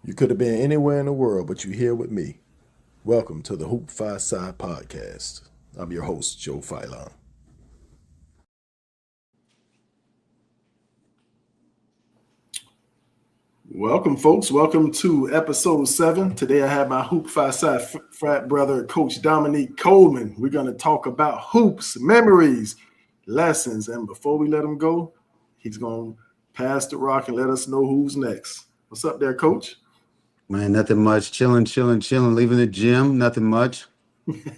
You could have been anywhere in the world, but you're here with me. Welcome to the Phi Psi podcast. I'm your host, Joe Philon. Welcome, folks. Welcome to episode 7. Today I have my Phi Psi frat brother, Coach Dominique Coleman. We're going to talk about hoops, memories, lessons. And before we let him go, he's going to pass the rock and let us know who's next. What's up there, Coach? Man, nothing much. Chilling. Leaving the gym. Nothing much.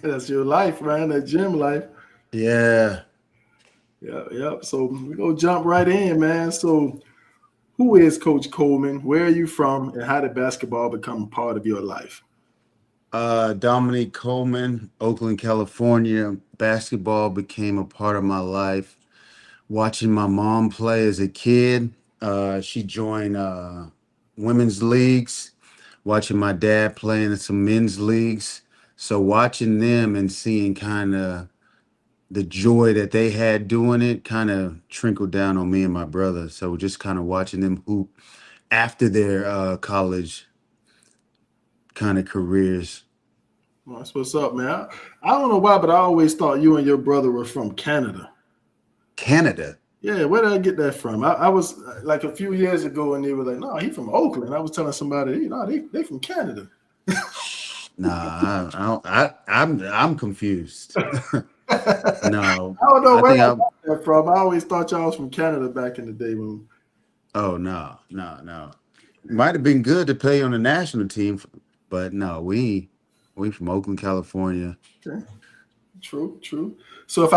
That's your life, man. That gym life. Yeah. Yep. So we're going to jump right in, man. So who is Coach Coleman? Where are you from? And how did basketball become a part of your life? Dominique Coleman, Oakland, California. Basketball became a part of my life. Watching my mom play as a kid. She joined women's leagues. Watching my dad play in some men's leagues. So watching them and seeing kind of the joy that they had doing it kind of trickled down on me and my brother. So just kind of watching them hoop after their college kind of careers. Well, that's what's up, man. I don't know why, but I always thought you and your brother were from Canada. Canada? Yeah, where did I get that from? I was like a few years ago, and they were like, "No, he's from Oakland." I was telling somebody, they from Canada. Nah, I'm confused. No, I don't know where I got that from. I always thought y'all was from Canada back in the day. Oh no. Might have been good to play on the national team, but no, we from Oakland, California. Okay. True. So if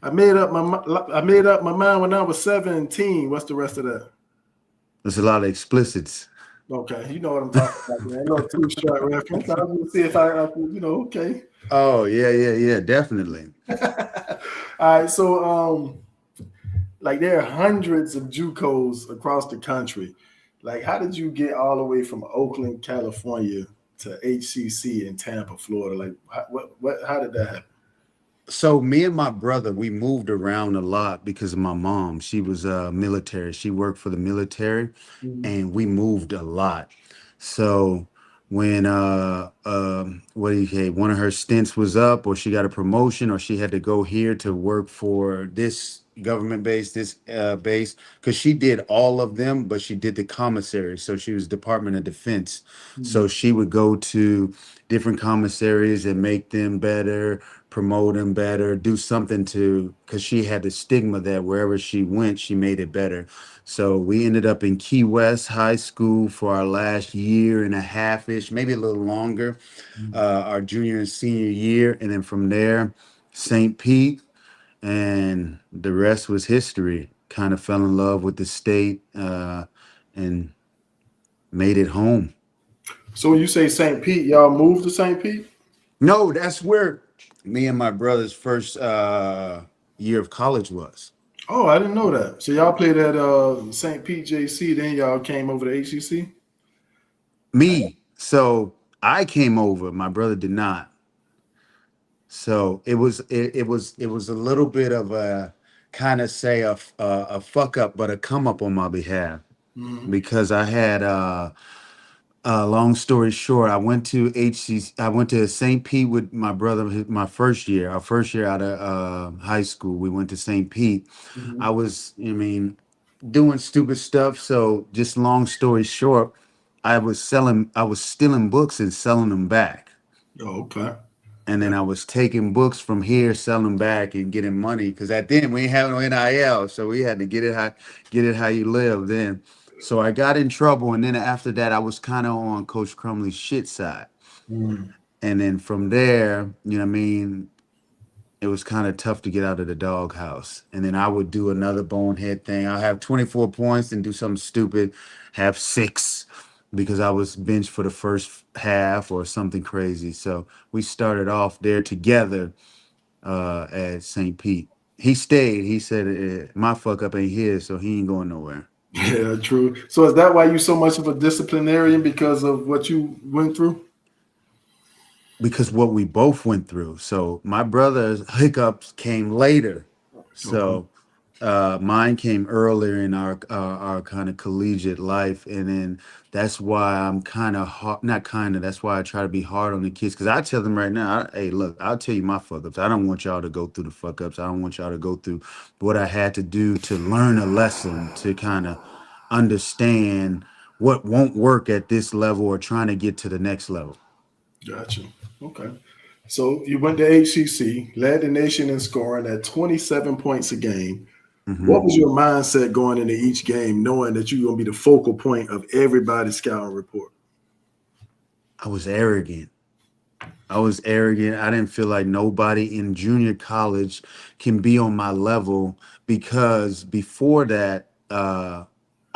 I made up my mind when I was 17, what's the rest of that? There's a lot of explicits. Okay, you know what I'm talking about, man. No too short reference. I was gonna see if I okay. Oh yeah, definitely. All right, so like there are hundreds of JUCOs across the country. Like, how did you get all the way from Oakland, California to HCC in Tampa, Florida? Like, how did that happen? So me and my brother, we moved around a lot because of my mom. She was military. She worked for the military, and we moved a lot. So when one of her stints was up, or she got a promotion, or she had to go here to work for this government base, because she did all of them, but she did the commissary. So she was Department of Defense. So she would go to different commissaries and make them better, promote them better, do something because she had the stigma that wherever she went, she made it better. So we ended up in Key West High School for our last year and a half-ish, maybe a little longer, our junior and senior year. And then from there, St. Pete, and the rest was history. Kind of fell in love with the state and made it home. So when you say St. Pete, y'all moved to St. Pete? No, that's where me and my brother's first year of college was. Oh, I didn't know that. So y'all played at St. Pete JC, then y'all came over to HCC? So I came over, my brother did not. So it was a little bit of a kind of say a fuck up, but a come up on my behalf, because I had long story short, I went to HCC. I went to St. Pete with my brother. Our first year out of high school, we went to St. Pete. I was, doing stupid stuff. So just long story short, I was stealing books and selling them back. Oh, okay. And then I was taking books from here, selling them back, and getting money. Because at then we didn't have no NIL, so we had to get it how you live then. So I got in trouble, and then after that, I was kind of on Coach Crumley's shit side. And then from there, it was kind of tough to get out of the doghouse. And then I would do another bonehead thing. I'll have 24 points and do something stupid, have 6. Because I was benched for the first half or something crazy. So we started off there together at St. Pete. He stayed. He said, my fuck up ain't his, so he ain't going nowhere. Yeah, true. So is that why you so much of a disciplinarian, because of what you went through? Because what we both went through. So my brother's hiccups came later. So Mine came earlier in our kind of collegiate life, and then that's why I'm kind of hard, not kind of. That's why I try to be hard on the kids because I tell them right now, hey, look, I'll tell you my fuck ups. I don't want y'all to go through the fuck ups. I don't want y'all to go through what I had to do to learn a lesson to kind of understand what won't work at this level or trying to get to the next level. Gotcha. Okay. So you went to HCC, led the nation in scoring at 27 points a game. Hmm. What was your mindset going into each game, knowing that you're going to be the focal point of everybody's scouting report? I was arrogant. I was arrogant. I didn't feel like nobody in junior college can be on my level because before that, I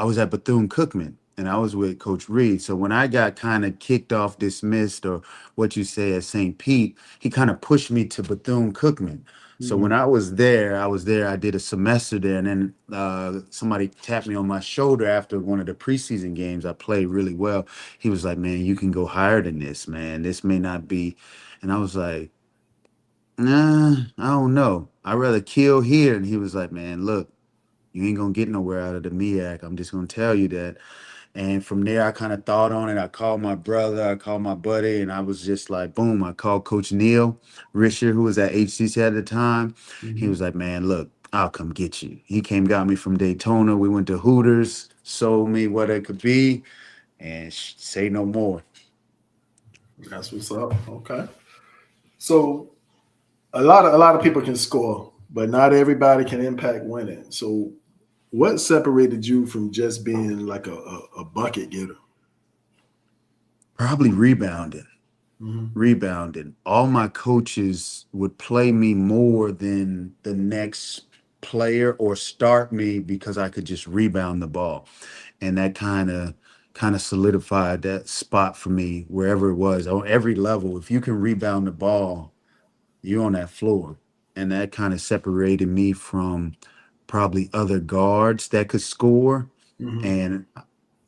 was at Bethune-Cookman and I was with Coach Reed. So when I got kind of kicked off, dismissed, or what you say at St. Pete, he kind of pushed me to Bethune-Cookman. So when Mhm. I was there, I did a semester there, and then somebody tapped me on my shoulder after one of the preseason games. I played really well. He was like, "Man, you can go higher than this, man. This may not be." And I was like, "Nah, I don't know. I'd rather kill here." And he was like, "Man, look, you ain't gonna get nowhere out of the MEAC. I'm just gonna tell you that." And from there, I kind of thought on it. I called my brother, I called my buddy, and I was just like, boom. I called Coach Neil Risher, who was at HCC at the time. He Mhm. was like, man, look, I'll come get you. He came, got me from Daytona. We went to Hooters, sold me what it could be, and say no more. That's what's up. Okay. So a lot of people can score, but not everybody can impact winning. So what separated you from just being like a bucket getter? Probably rebounding. Mhm. Rebounding. All my coaches would play me more than the next player or start me because I could just rebound the ball. And that kind of solidified that spot for me wherever it was on every level. If you can rebound the ball, you're on that floor. And that kind of separated me from probably other guards that could score. Mhm. And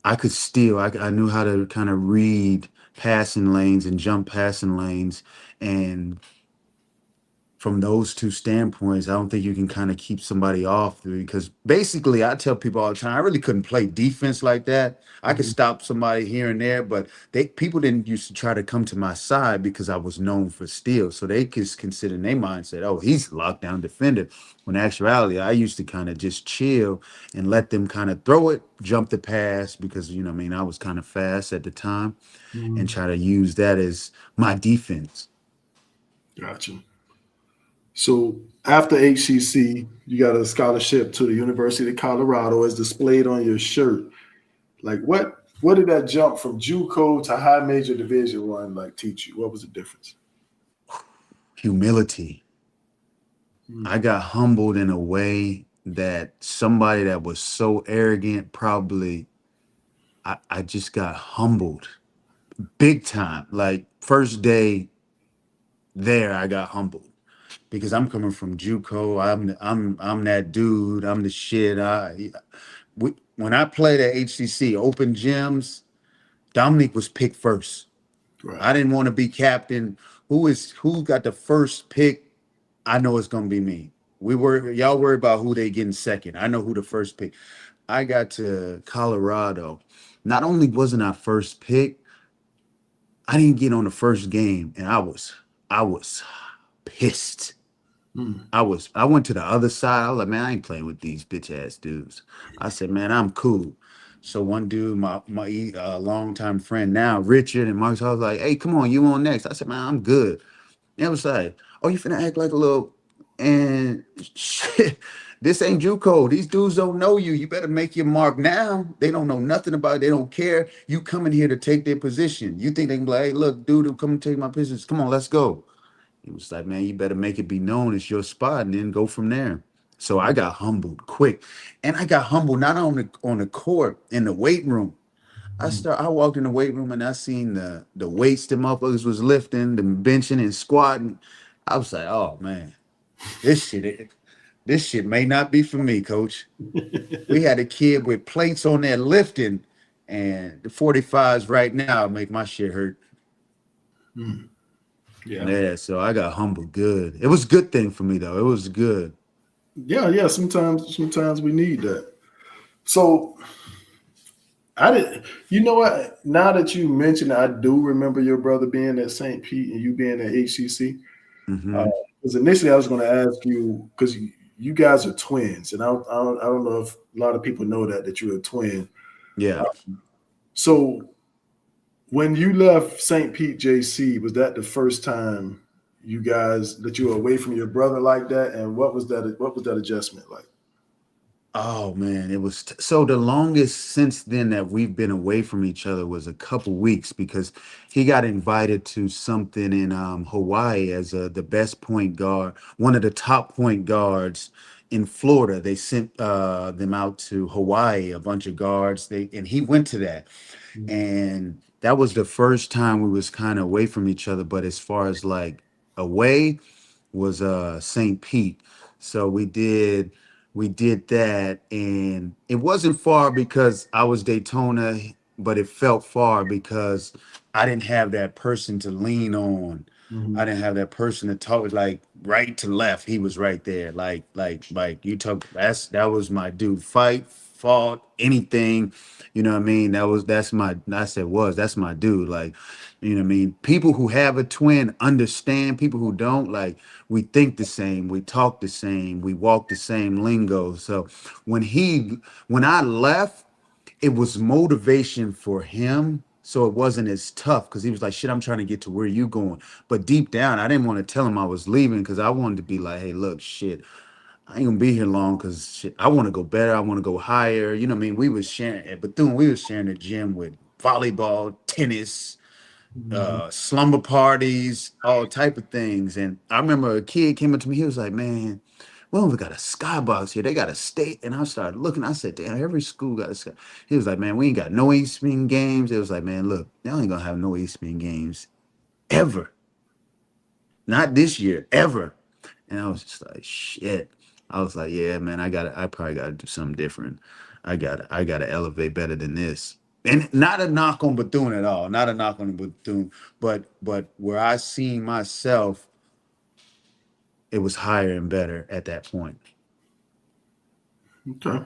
I could steal. I knew how to kind of read passing lanes and jump passing lanes. And from those two standpoints, I don't think you can kind of keep somebody off because basically I tell people all the time, I really couldn't play defense like that. I could Mhm. stop somebody here and there, but people didn't used to try to come to my side because I was known for steal. So they could consider in their mindset, oh, he's a lockdown defender. When in actuality, I used to kind of just chill and let them kind of throw it, jump the pass because I mean, I was kind of fast at the time and Mhm. try to use that as my defense. Gotcha. So after HCC, you got a scholarship to the University of Colorado as displayed on your shirt. Like what did that jump from JUCO to high major division one like teach you? What was the difference? Humility. Mm. I got humbled in a way that somebody that was so arrogant probably I just got humbled big time. Like first day there, I got humbled because I'm coming from JUCO. I'm that dude. I'm the shit. When I played at HCC Open Gyms, Dominique was picked first. Right. I didn't want to be captain. Who got the first pick? I know it's gonna be me. Y'all worry about who they getting second. I know who the first pick. I got to Colorado. Not only wasn't I first pick, I didn't get on the first game, and I was pissed. Mm. I went to the other side. I was like, man, I ain't playing with these bitch ass dudes. I said, man, I'm cool. So one dude, my longtime friend now, Richard and Marcus, I was like, hey, come on, you on next? I said, man, I'm good. And it was like, oh, you finna act like a little, and shit, this ain't JUCO. These dudes don't know you. You better make your mark now. They don't know nothing about it. They don't care. You coming here to take their position. You think they can be like, hey, look, dude, I'm coming to take my position. Come on, let's go. He was like, man, you better make it be known it's your spot and then go from there. So I got humbled quick. And I got humbled not on the court, in the weight room. Mm. I walked in the weight room and I seen the weights the motherfuckers was lifting, the benching and squatting. I was like, oh man, this shit, this shit may not be for me, coach. We had a kid with plates on there lifting, and the 45s right now make my shit hurt. Mm. Yeah. Yeah, so I got humbled good. It was a good thing for me though. It was good. Yeah. Sometimes we need that. So I did. You know what? Now that you mentioned it, I do remember your brother being at St. Pete and you being at HCC. Hmm. Because initially I was going to ask you because you guys are twins, and I don't know if a lot of people know that you're a twin. Yeah. So when you left St. Pete JC, was that the first time you guys that you were away from your brother like that? And what was that adjustment like? Oh man, it was so the longest since then that we've been away from each other was a couple weeks because he got invited to something in Hawaii as the best point guard, one of the top point guards in Florida. They sent them out to Hawaii, a bunch of guards. And he went to that, and that was the first time we was kind of away from each other. But as far as like away was St. Pete. So we did that, and it wasn't far because I was Daytona, but it felt far because I didn't have that person to lean on. I Mhm. didn't have that person to talk like right to left. He was right there. Like you talk that was my dude. Fight, fought, anything. You know what I mean? That's my I said was that's my dude. Like, you know what I mean? People who have a twin understand. People who don't, like, we think the same, we talk the same, we walk the same lingo. So when he when I left, it was motivation for him. So it wasn't as tough because he was like, shit, I'm trying to get to where you going. But deep down, I didn't want to tell him I was leaving because I wanted to be like, hey, look, shit, I ain't gonna be here long because shit, I want to go better. I want to go higher. You know what I mean? We was sharing at Bethune, we was sharing the gym with volleyball, tennis, Mhm. slumber parties, all type of things. And I remember a kid came up to me. He was like, "Man, we don't even got a skybox here. They got a state." And I started looking. I said, "Damn, every school got a sky." He was like, "Man, we ain't got no Eastman games." It was like, "Man, look, y'all ain't gonna have no Eastman games ever. Not this year, ever." And I was just like, "Shit." I was like, "Yeah, man, I probably gotta do something different. I gotta elevate better than this." And not a knock on Bethune at all, not a knock on Bethune, but where I seen myself, it was higher and better at that point. Okay.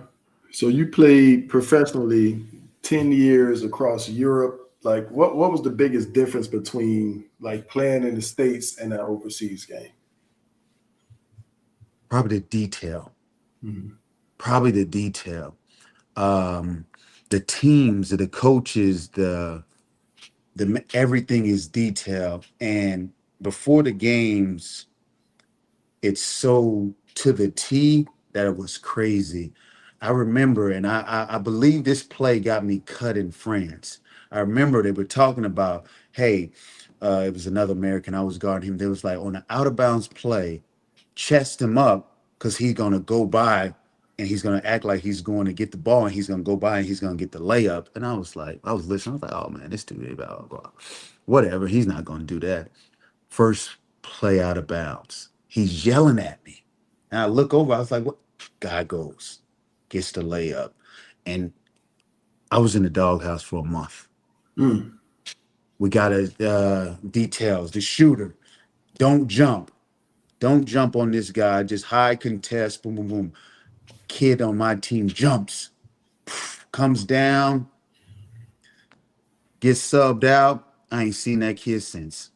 So you played professionally 10 years across Europe. Like what was the biggest difference between like playing in the States and an overseas game? Probably the detail. Mhm. Probably the detail. Um, the teams, the coaches, everything is detail. And before the games, it's so to the T that it was crazy. I remember, and I believe this play got me cut in France. I remember they were talking about, hey, it was another American. I was guarding him. They was like on an out of bounds play, chest him up because he's gonna go by and he's gonna act like he's going to get the ball and he's gonna go by and he's gonna get the layup. And I was like, I was listening. I was like, oh man, this dude, blah, blah, blah. Whatever. He's not gonna do that. First play out of bounds. He's yelling at me. And I look over, I was like, what? Guy goes, gets the layup. And I was in the doghouse for a month. Mm. We got details. The shooter, don't jump. Don't jump on this guy. Just high contest. Boom, boom, boom. Kid on my team jumps, comes down, gets subbed out. I ain't seen that kid since.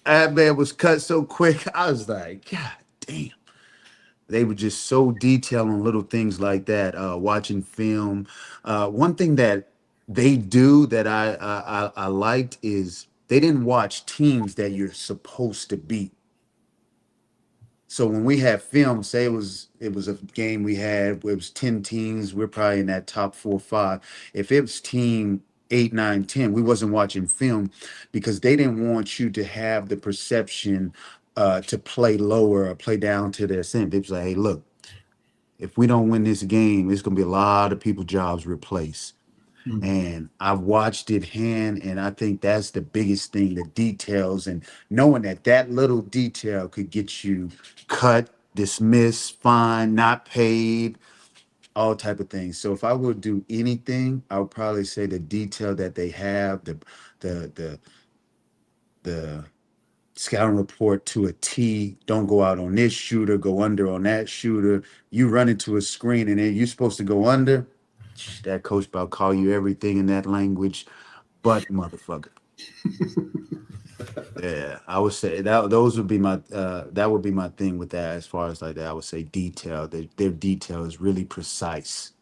That man was cut so quick. I was like, God damn. They were just so detailed on little things like that. Watching film. One thing that they do that I liked is they didn't watch teams that you're supposed to beat. So when we had film, say it was a game we had where it was 10 teams, we're probably in that top 4 or 5. If it was team 8, 9, 10, we wasn't watching film because they didn't want you to have the perception to play lower or play down to their cent. They was like, hey, look, if we don't win this game, it's gonna be a lot of people jobs replaced. Mm. And I've watched it hand, and I think that's the biggest thing, the details, and knowing that that little detail could get you cut, dismissed, fined, not paid, all type of things. So if I would do anything, I would probably say the detail that they have, the the scouting report to a T. Don't go out on this shooter, go under on that shooter. You run into a screen and then you're supposed to go under. That coach about call you everything in that language, but motherfucker. Yeah, I would say that those would be my that would be my thing with that as far as like that. I would say detail. Their detail is really precise.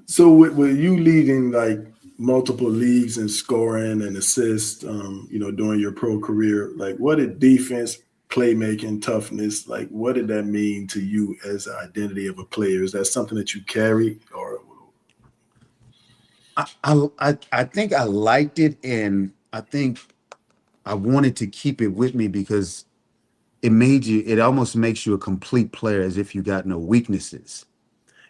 So with you leading like multiple leagues and scoring and assists, during your pro career, like what did defense, playmaking, toughness, like what did that mean to you as an identity of a player? Is that something that you carry or? I think I liked it, and I think I wanted to keep it with me because it almost makes you a complete player as if you got no weaknesses.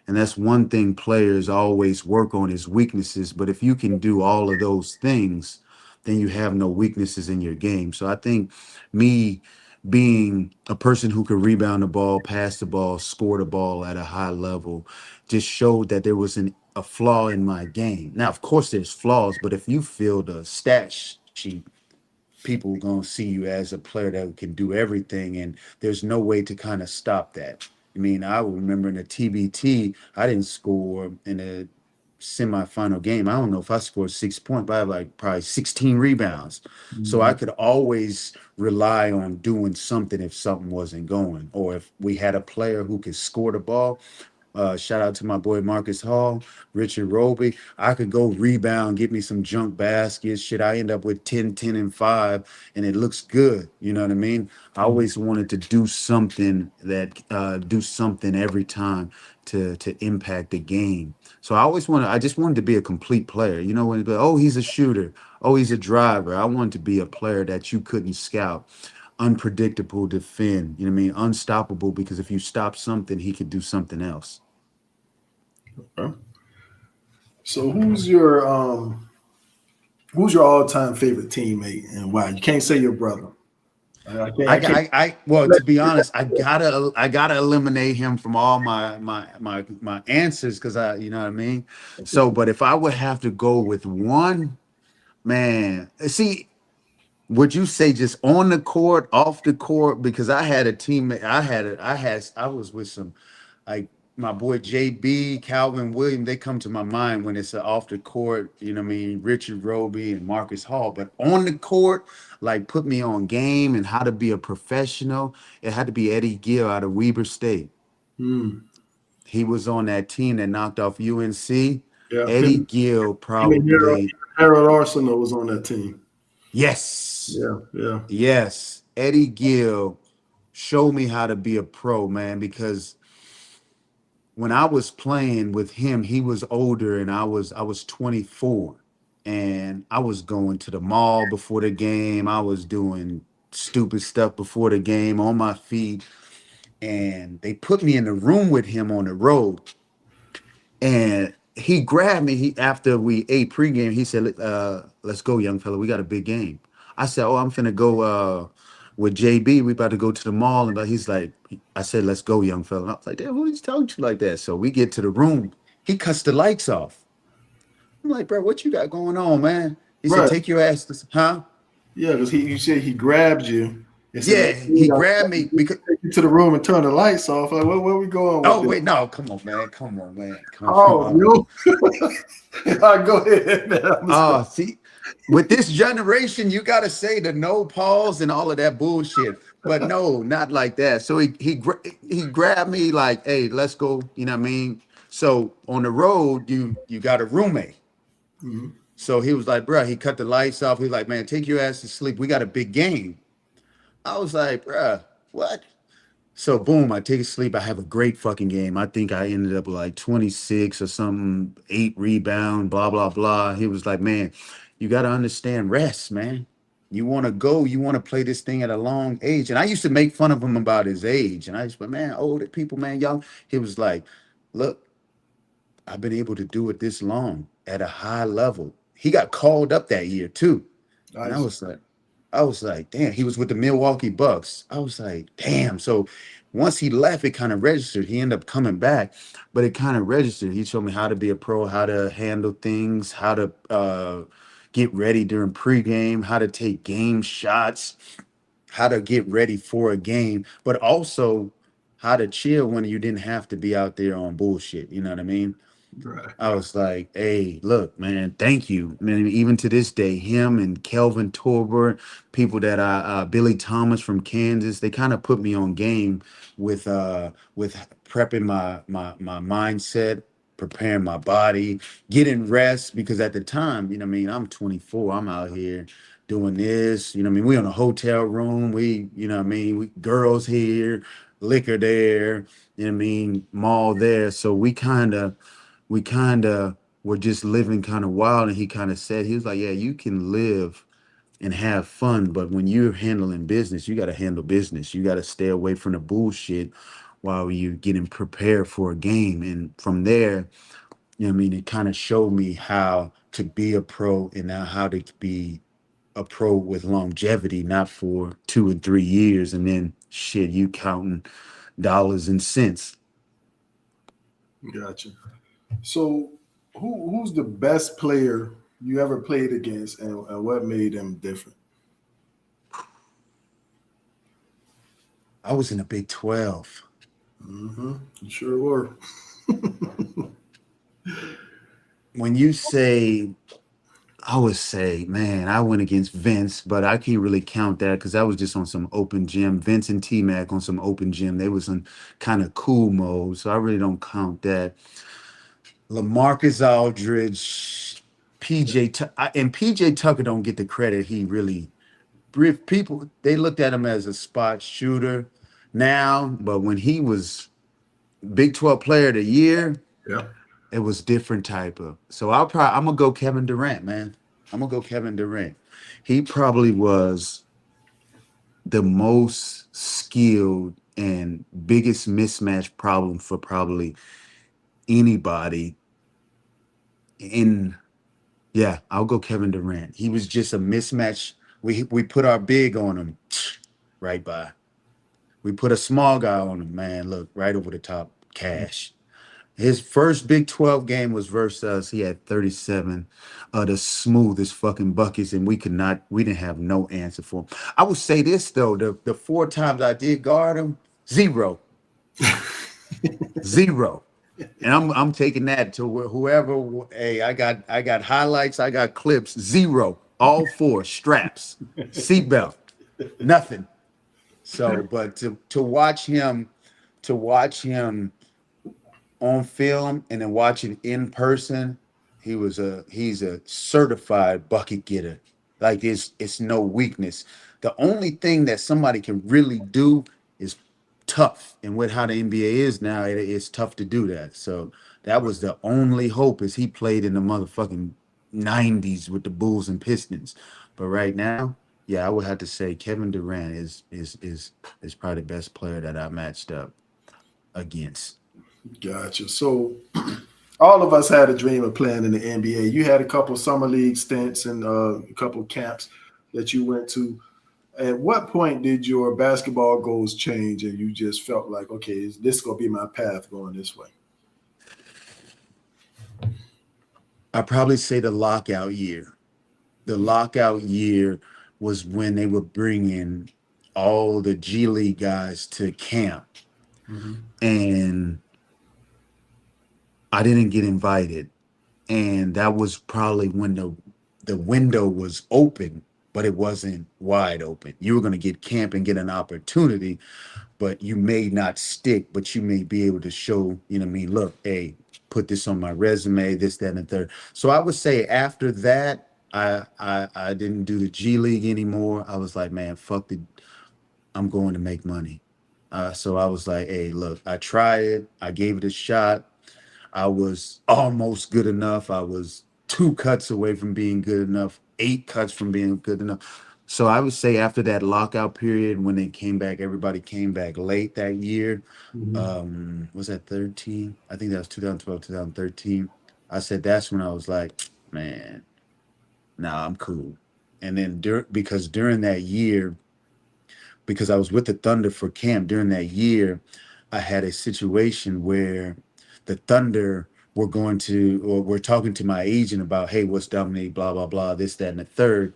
And that's one thing players always work on is weaknesses. But if you can do all of those things, then you have no weaknesses in your game. So I think me being a person who could rebound the ball, pass the ball, score the ball at a high level just showed that there was a flaw in my game. Now, of course, there's flaws, but if you fill the stat sheet, people are going to see you as a player that can do everything, and there's no way to kind of stop that. I mean, I remember in the TBT, I didn't score in a semifinal game. I don't know if I scored 6 points, but I had like probably 16 rebounds. So I could always rely on doing something if something wasn't going, or if we had a player who could score the ball. Shout out to my boy Marcus Hall, Richard Roby. I could go rebound, get me some junk baskets. Shit, I end up with 10, 10, and 5, and it looks good. You know what I mean? I always wanted to do something every time to impact the game. So I just wanted to be a complete player. You know, when oh, he's a shooter, oh, he's a driver. I wanted to be a player that you couldn't scout, unpredictable, defend. You know what I mean? Unstoppable, because if you stop something, he could do something else. Okay. So who's your all-time favorite teammate and why? You can't say your brother. I can't. Well, to be honest, I gotta eliminate him from all my answers because you know what I mean. So, but if I would have to go with one, man, see, would you say just on the court, off the court? Because I had a teammate, I was with some, like my boy JB, Calvin Williams. They come to my mind when it's off the court. You know what I mean? Richard Roby and Marcus Hall. But on the court, like put me on game and how to be a professional. It had to be Eddie Gill out of Weber State. Hmm. He was on that team that knocked off UNC. Yeah, Eddie Gill him and probably, Harold Arsenal was on that team. yes. Yeah, yeah. Yes, Eddie Gill showed me how to be a pro, man, because when I was playing with him, he was older and I was 24, and I was going to the mall before the game. I was doing stupid stuff before the game on my feet, and they put me in the room with him on the road, and he grabbed me. He after we ate pregame, he said, "Let's go, young fella. We got a big game." I said, "Oh, I'm finna go with JB. We about to go to the mall." And he's like, "I said, let's go, young fella." And I was like, "Damn, who is talking to you like that?" So we get to the room. He cuts the lights off. I'm like, "Bro, what you got going on, man?" He said, Right. "Take your ass to, huh?" Yeah, because you said he grabbed you and said, Yeah, he grabbed me because. take you to the room and turn the lights off. Like, where we going with Oh this? wait, no, come on, man, come on, man, come Oh, on. you. All right, go ahead, man. Oh, see, with this generation, you got to say the no pause and all of that bullshit. But no, not like that. So he grabbed me like, "Hey, let's go." You know what I mean? So on the road, you got a roommate. Mhm. So he was like, "Bro," he cut the lights off. He's like, "Man, take your ass to sleep. We got a big game." I was like, "Bro, what?" So boom, I take a sleep. I have a great fucking game. I think I ended up with like 26 or something, 8 rebound, blah, blah, blah. He was like, "Man, you got to understand rest, man. You want to go, you want to play this thing at a long age." And I used to make fun of him about his age. And I used to, man, older people, man, y'all. He was like, "Look, I've been able to do it this long at a high level." He got called up that year too. And Nice. I was like, damn, he was with the Milwaukee Bucks. I was like, damn. So once he left, it kind of registered. He ended up coming back, but it kind of registered. He showed me how to be a pro, how to handle things, how to get ready during pregame, how to take game shots, how to get ready for a game, but also how to chill when you didn't have to be out there on bullshit. You know what I mean? Right. I was like, hey, look, man, thank you. Man, even to this day, him and Kelvin Torber, people that Billy Thomas from Kansas, they kind of put me on game with prepping my mindset, preparing my body, getting rest, because at the time, you know what I mean, I'm 24, I'm out here doing this, you know what I mean? We in a hotel room, we, you know what I mean, we girls here, liquor there, you know what I mean, mall there. So we kind of were just living kind of wild. And he kind of said, he was like, yeah, you can live and have fun, but when you're handling business, you got to handle business. You got to stay away from the bullshit while you're getting prepared for a game. And from there, you know what I mean, it kind of showed me how to be a pro, and now how to be a pro with longevity, not for 2 and 3 years and then shit, you counting dollars and cents. Gotcha. So, who's the best player you ever played against, and what made them different? I was in the Big 12. You sure were. When you say, I would say, man, I went against Vince, but I can't really count that because I was just on some open gym. Vince and T Mac on some open gym. They was in kind of cool mode, so I really don't count that. LaMarcus Aldridge, and PJ Tucker don't get the credit he really. People, they looked at him as a spot shooter now, but when he was Big 12 Player of the Year, Yeah. it was different type of. So I'm gonna go Kevin Durant, man. I'm gonna go Kevin Durant. He probably was the most skilled and biggest mismatch problem for probably anybody in. Yeah, I'll go Kevin Durant. He was just a mismatch. We put our big on him, right by. We put a small guy on him, man. Look, right over the top, cash. His first Big 12 game was versus us. He had 37 of the smoothest fucking buckets, and we didn't have no answer for him. I would say this though, the 4 times I did guard him, zero, zero. And I'm taking that to whoever. Hey, I got highlights, I got clips, zero, all four straps, seatbelt, nothing. So, but to watch him on film and then watching in person, he's a certified bucket getter. Like it's no weakness. The only thing that somebody can really do is tough. And with how the NBA is now, it's tough to do that. So that was the only hope, is he played in the motherfucking 90s with the Bulls and Pistons. But right now, yeah, I would have to say Kevin Durant is probably the best player that I matched up against. Gotcha. So, all of us had a dream of playing in the NBA. You had a couple summer league stints and a couple camps that you went to. At what point did your basketball goals change and you just felt like, okay, is this going to be my path going this way? I probably say the lockout year. The lockout year was when they were bringing all the G League guys to camp, Mhm. and I didn't get invited. And that was probably when the window was open, but it wasn't wide open. You were going to get camp and get an opportunity, but you may not stick, but you may be able to show, you know what I mean, look, hey, put this on my resume, this, that, and the third. So I would say after that, I didn't do the G League anymore. I was like, man, fuck the, I'm going to make money. So I was like, hey, look, I tried it, I gave it a shot. I was almost good enough. I was 2 cuts away from being good enough, 8 cuts from being good enough. So I would say after that lockout period, when they came back, everybody came back late that year. Mhm. Was that 13? I think that was 2012, 2013. I said that's when I was like, man, nah, I'm cool. And then because during that year, because I was with the Thunder for camp during that year, I had a situation where the Thunder we're talking to my agent about, hey, what's Dominique, blah, blah, blah, this, that, and the third.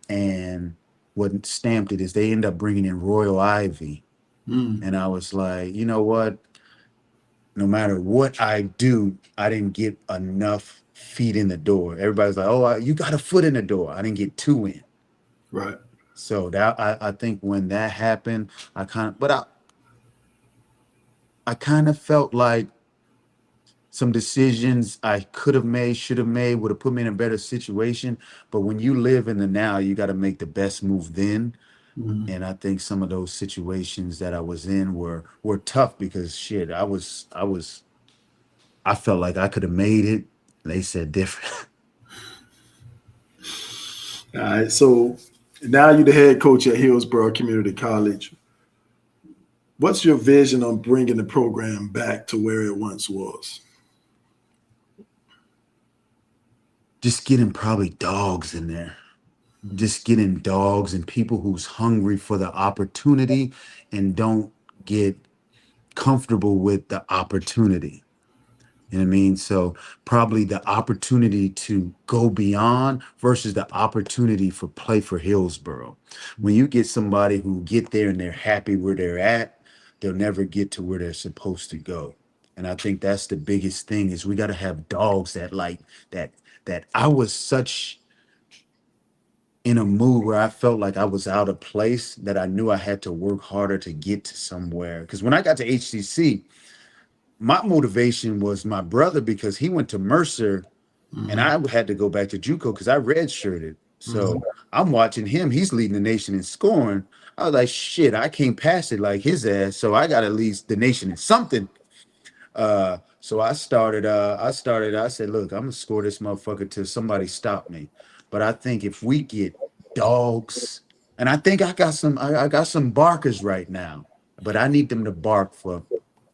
And what stamped it is they end up bringing in Royal Ivy. And I was like, you know what? No matter what I do, I didn't get enough feet in the door. Everybody's like, oh, you got a foot in the door. I didn't get two in. Right. So that I think when that happened, I kind of felt like some decisions I could have made, should have made, would have put me in a better situation. But when you live in the now, you got to make the best move then. And I think some of those situations that I was in were tough because shit, I felt like I could have made it. They said different. All right. So now you're the head coach at Hillsborough Community College. What's your vision on bringing the program back to where it once was? Just getting probably dogs in there. Just getting dogs and people who's hungry for the opportunity and don't get comfortable with the opportunity. You know what I mean? So probably the opportunity to go beyond versus the opportunity for play for Hillsborough. When you get somebody who get there and they're happy where they're at, they'll never get to where they're supposed to go. And I think that's the biggest thing is we got to have dogs that that I was such in a mood where I felt like I was out of place that I knew I had to work harder to get to somewhere. Because when I got to HCC, my motivation was my brother because he went to Mercer and I had to go back to JUCO because I redshirted. So I'm watching him. He's leading the nation in scoring. I was like, shit, I can't pass it like his ass. So I got to lead the nation in something. So I said, look, I'm gonna score this motherfucker till somebody stop me. But I think if we get dogs, and I think I got some barkers right now, but I need them to bark for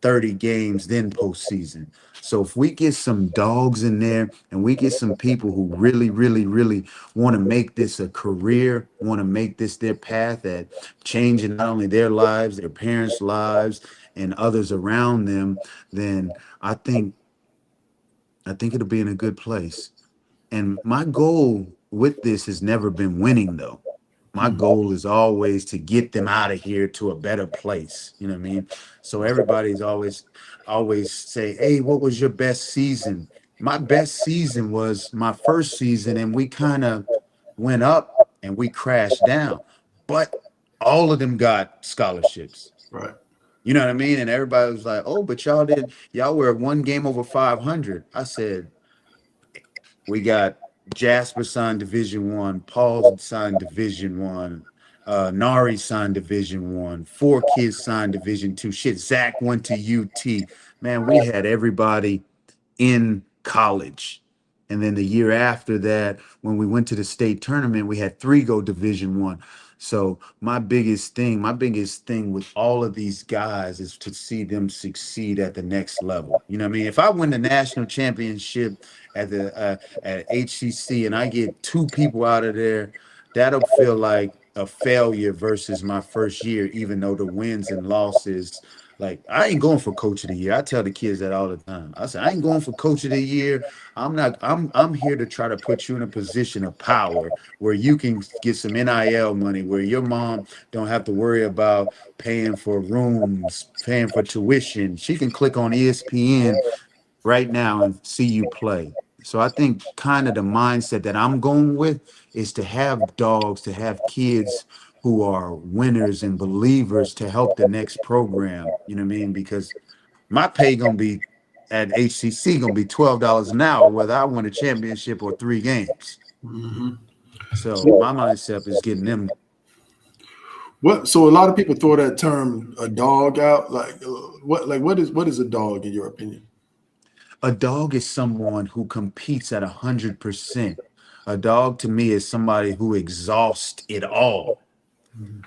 30 games, then postseason. So if we get some dogs in there and we get some people who really, really, really want to make this a career, want to make this their path at changing not only their lives, their parents' lives, and others around them, then I think it'll be in a good place. And my goal with this has never been winning though. My goal is always to get them out of here to a better place. You know what I mean? So everybody's always say, hey, what was your best season? My best season was my first season, and we kind of went up and we crashed down. But all of them got scholarships. Right. You know what I mean? And everybody was like, oh, but y'all were one game over 500. I said, we got Jasper signed Division 1, Paul signed Division 1, Nari signed Division 1, 4 kids signed Division 2. Shit, Zach went to UT. Man, we had everybody in college. And then the year after that, when we went to the state tournament, we had 3 go Division 1. So my biggest thing with all of these guys is to see them succeed at the next level. You know what I mean? If I win the national championship at the at HCC and I get 2 people out of there, that'll feel like a failure versus my first year, even though the wins and losses. Like, I ain't going for coach of the year. I tell the kids that all the time. I said, I ain't going for coach of the year. I'm here to try to put you in a position of power where you can get some NIL money, where your mom don't have to worry about paying for rooms, paying for tuition. She can click on ESPN right now and see you play. So I think kind of the mindset that I'm going with is to have dogs, to have kids who are winners and believers to help the next program. You know what I mean? Because my pay gonna be at HCC gonna be $12 an hour, whether I win a championship or 3 games. So my mindset is getting them. So a lot of people throw that term a dog out. What is a dog in your opinion? A dog is someone who competes at 100%. A dog to me is somebody who exhausts it all.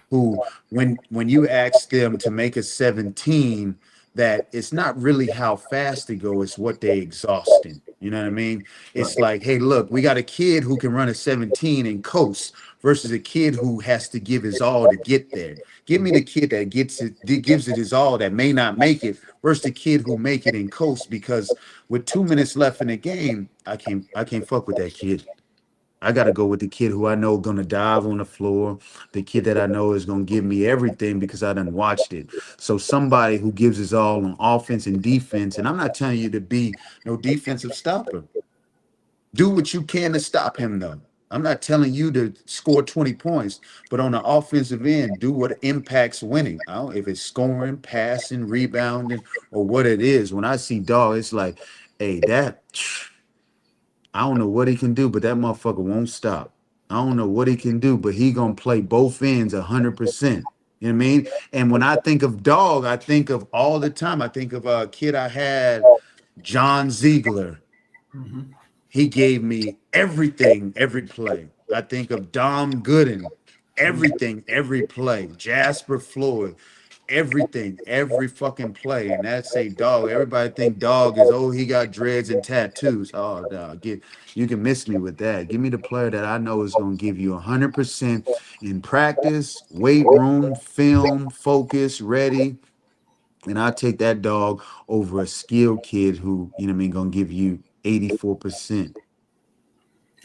Who, when you ask them to make a 17, that it's not really how fast they go, it's what they exhausting. You know what I mean? It's like, hey, look, we got a kid who can run a 17 and coast versus a kid who has to give his all to get there. Give me the kid that gets it, that gives it his all that may not make it versus the kid who make it in coast, because with 2 minutes left in the game, I can't fuck with that kid. I got to go with the kid who I know gonna dive on the floor, the kid that I know is gonna give me everything because I done watched it. So somebody who gives his all on offense and defense, and I'm not telling you to be no defensive stopper. Do what you can to stop him, though. I'm not telling you to score 20 points, but on the offensive end, do what impacts winning. I don't if it's scoring, passing, rebounding, or what it is. When I see dog, it's like, hey, that I don't know what he can do, but that motherfucker won't stop. I don't know what he can do, but he gonna play both ends 100%. You know what I mean? And when I think of dog, I think of all the time. I think of a kid I had, John Ziegler. Mhm. He gave me everything, every play. I think of Dom Gooden, everything, every play. Jasper Floyd, everything, every fucking play. And that's a dog. Everybody think dog is, oh, he got dreads and tattoos. Oh, dog, you can miss me with that. Give me the player that I know is going to give you 100% in practice, weight room, film, focus, ready. And I take that dog over a skilled kid who, you know what I mean, going to give you 84%.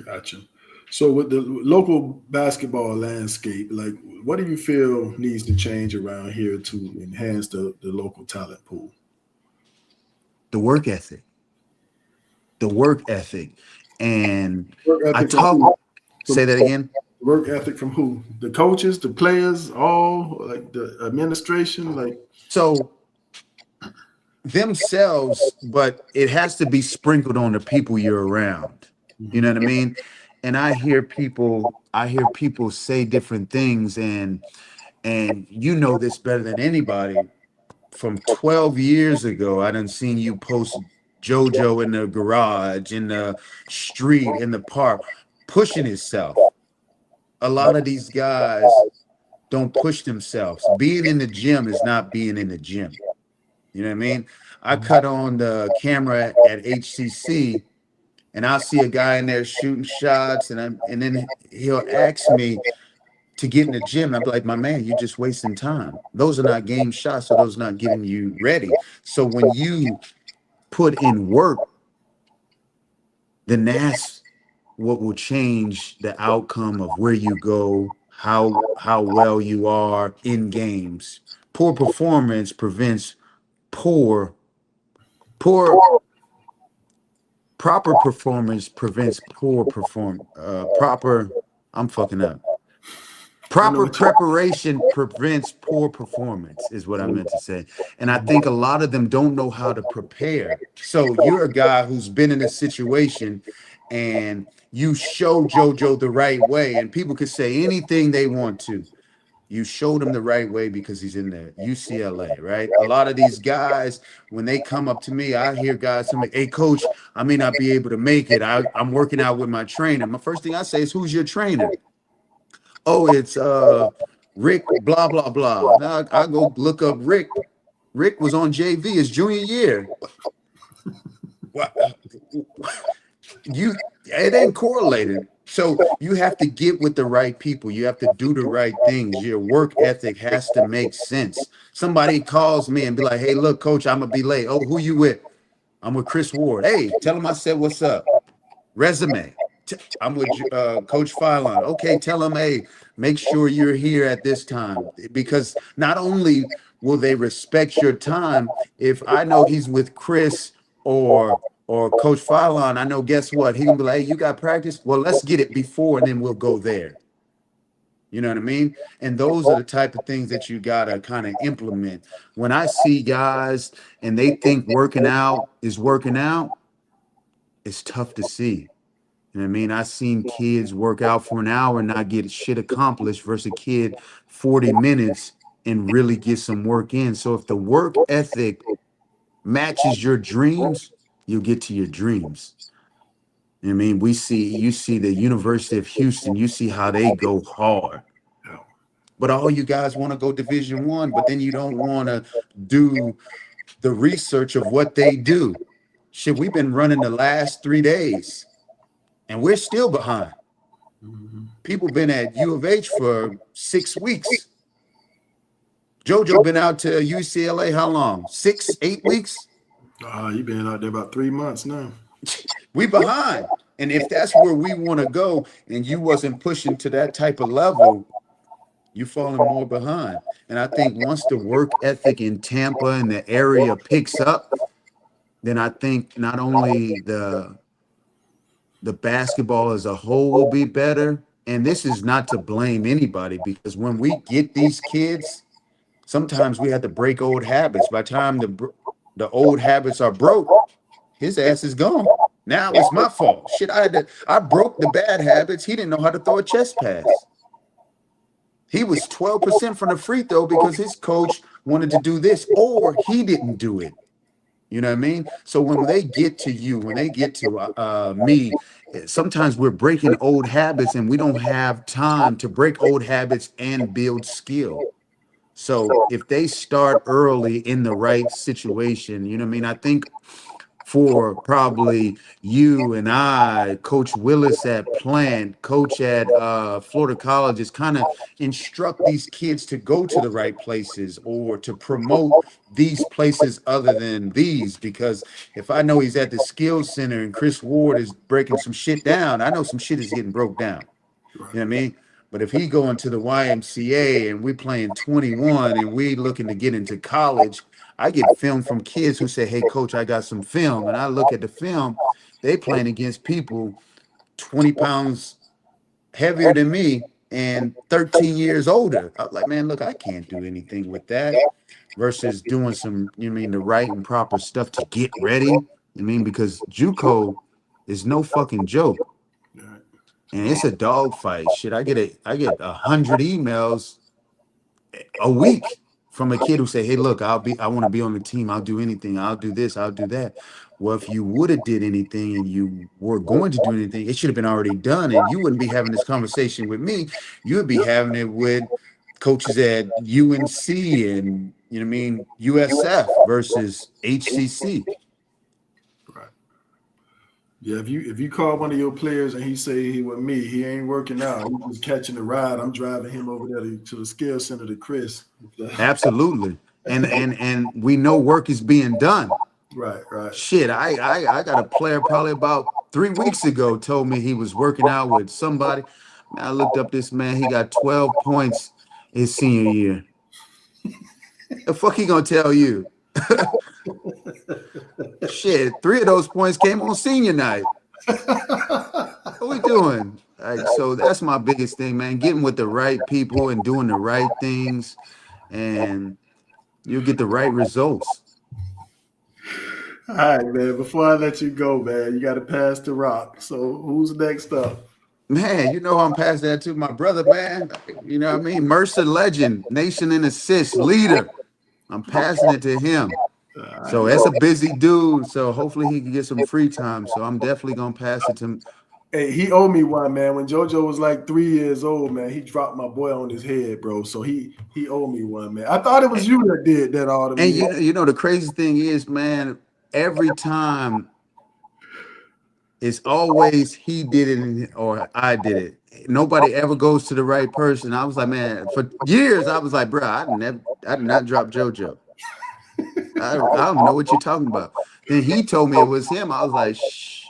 Gotcha. So with the local basketball landscape, like what do you feel needs to change around here to enhance the local talent pool? The work ethic, the work ethic. And Work I ethic from talk, who? say From that again. work ethic from who? The coaches, the players, all like the administration, like So themselves, but it has to be sprinkled on the people you're around. You know mhm. what I mean? And I hear people say different things, and you know this better than anybody. From 12 years ago, I done seen you post JoJo in the garage, in the street, in the park, pushing himself. A lot of these guys don't push themselves. Being in the gym is not being in the gym. You know what I mean? I cut on the camera at HCC and I'll see a guy in there shooting shots, and then he'll ask me to get in the gym. And I'll be like, my man, you're just wasting time. Those are not game shots, so those are not getting you ready. So when you put in work, then that's what will change the outcome of where you go, how well you are in games. Poor performance prevents poor poor proper performance prevents poor perform proper I'm fucking up. I know Proper what you. preparation prevents poor performance, is what I meant to say. And I think a lot of them don't know how to prepare. So you're a guy who's been in a situation and you show JoJo the right way, and people could say anything they want to. You showed him the right way because he's in there. UCLA, right? A lot of these guys, when they come up to me, I hear guys tell me, hey, coach, I may not be able to make it. I'm working out with my trainer. My first thing I say is, who's your trainer? Oh, it's Rick, blah, blah, blah. Now I go look up Rick. Rick was on JV his junior year. What? It ain't correlated. So you have to get with the right people. You have to do the right things. Your work ethic has to make sense. Somebody calls me and be like, hey, look, coach, I'm gonna be late. Oh, who you with? I'm with Chris Ward. Hey, tell him I said what's up. Resume. I'm with Coach Phylon. Okay, tell him, hey, make sure you're here at this time, because not only will they respect your time, if I know he's with Chris or Coach Phylon, I know, guess what? He gonna be like, hey, you got practice? Well, let's get it before and then we'll go there. You know what I mean? And those are the type of things that you gotta kind of implement. When I see guys and they think working out is working out, it's tough to see. You know what I mean? I've seen kids work out for an hour and not get shit accomplished versus a kid 40 minutes and really get some work in. So if the work ethic matches your dreams, you'll get to your dreams. You know what I mean? You see the University of Houston, you see how they go hard. But all you guys want to go Division 1, but then you don't want to do the research of what they do. Shit, we've been running the last 3 days, and we're still behind. People been at U of H for 6 weeks. JoJo been out to UCLA how long? 6, 8 weeks? You've been out there about 3 months now. We behind. And if that's where we want to go and you wasn't pushing to that type of level, you falling more behind. And I think once the work ethic in Tampa and the area picks up, then I think not only the basketball as a whole will be better. And this is not to blame anybody, because when we get these kids, sometimes we have to break old habits. By the time the old habits are broke, his ass is gone. Now it's my fault. Shit, I broke the bad habits. He didn't know how to throw a chest pass. He was 12% from the free throw because his coach wanted to do this, or he didn't do it. You know what I mean? So when they get to you, when they get to me, sometimes we're breaking old habits and we don't have time to break old habits and build skill. So if they start early in the right situation, you know what I mean? I think for probably you and I, Coach Willis at Plant, Coach at Florida College, is kind of instruct these kids to go to the right places or to promote these places other than these. Because if I know he's at the skills center and Chris Ward is breaking some shit down, I know some shit is getting broke down. You know what I mean? But if he going to the YMCA and we playing 21 and we looking to get into college, I get film from kids who say, hey, coach, I got some film. And I look at the film, they playing against people 20 pounds heavier than me and 13 years older. I'm like, man, look, I can't do anything with that versus doing some, you know what I mean, the right and proper stuff to get ready. I mean, because JUCO is no fucking joke. And it's a dogfight. Shit, I get 100 emails a week from a kid who say, hey, look, I want to be on the team. I'll do anything. I'll do this. I'll do that. Well, if you would have did anything and you were going to do anything, it should have been already done. And you wouldn't be having this conversation with me. You would be having it with coaches at UNC and, you know what I mean, USF versus HCC. Yeah, if you call one of your players and he say he with me, he ain't working out. He's just catching a ride. I'm driving him over there to the skill center to Chris. Absolutely. And we know work is being done. Right. Shit, I got a player probably about 3 weeks ago told me he was working out with somebody. I looked up this man. He got 12 points his senior year. The fuck he gonna tell you? Shit, 3 of those points came on senior night. What we doing? So that's my biggest thing, man. Getting with the right people and doing the right things, and you'll get the right results. All right, man. Before I let you go, man, you got to pass the rock. So who's next up? Man, you know I'm passing that to my brother, man. You know what I mean? Mercer legend, nation in assist, leader. I'm passing it to him. So that's a busy dude. So hopefully he can get some free time. So I'm definitely gonna pass it to him. Hey, he owed me one, man. When JoJo was like 3 years old, man, he dropped my boy on his head, bro. So he owed me one, man. I thought it was you that did that all the And you know the crazy thing is, man, every time it's always he did it or I did it. Nobody ever goes to the right person. I was like, man, for years I was like, bro, I did not drop JoJo. I don't know what you're talking about. Then he told me it was him. I was like, shh.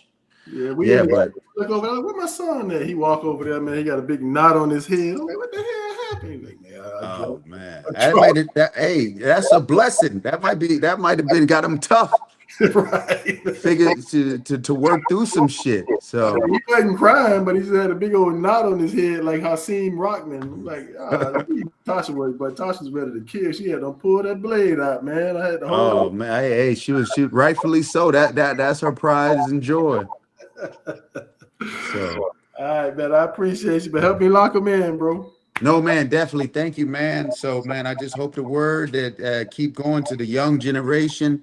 But look over there. Where my son at? He walk over there, man. He got a big knot on his head. I'm like, what the hell happened? Like, man, hey, that's a blessing. That might have been got him tough. Right. Figured to work through some shit. So he wasn't crying, but he just had a big old knot on his head, like Hakeem Rockman. I'm like, Tasha was, but Tasha's ready to kill. She had to pull that blade out, man. I had to hold. Oh man, hey, she rightfully so. That's her pride and joy. So all right, man. I appreciate you, but help me lock him in, bro. No, man, definitely. Thank you, man. So, man, I just hope the word that keep going to the young generation.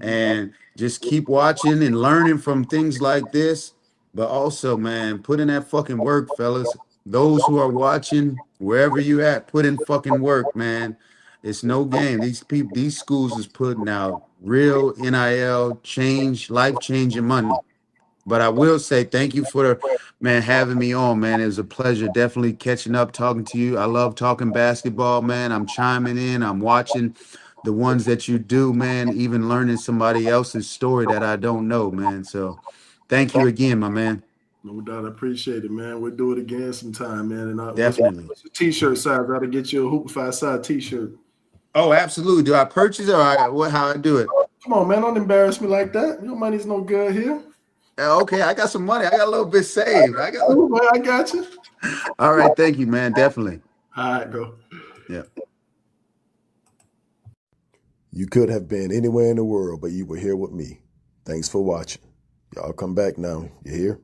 And just keep watching and learning from things like this. But also, man, put in that fucking work, fellas. Those who are watching, wherever you at, put in fucking work, man. It's no game. These people, these schools is putting out real NIL life changing money. But I will say thank you for man having me on, man. It was a pleasure. Definitely catching up, talking to you. I love talking basketball, man. I'm chiming in. I'm watching the ones that you do, man. Even learning somebody else's story that I don't know, man. So thank you again, my man. No doubt. I appreciate it, man. We'll do it again sometime, man. And what's Definitely. your t-shirt size? I gotta get you a Hoop Phi Psi t-shirt. Oh, absolutely. Do I purchase it or how I do it? Come on, man. Don't embarrass me like that. Your money's no good here. Okay, I got some money. I got a little bit saved. I got you. All right, thank you, man. Definitely. All right, go. Yeah. You could have been anywhere in the world, but you were here with me. Thanks for watching. Y'all come back now. You hear?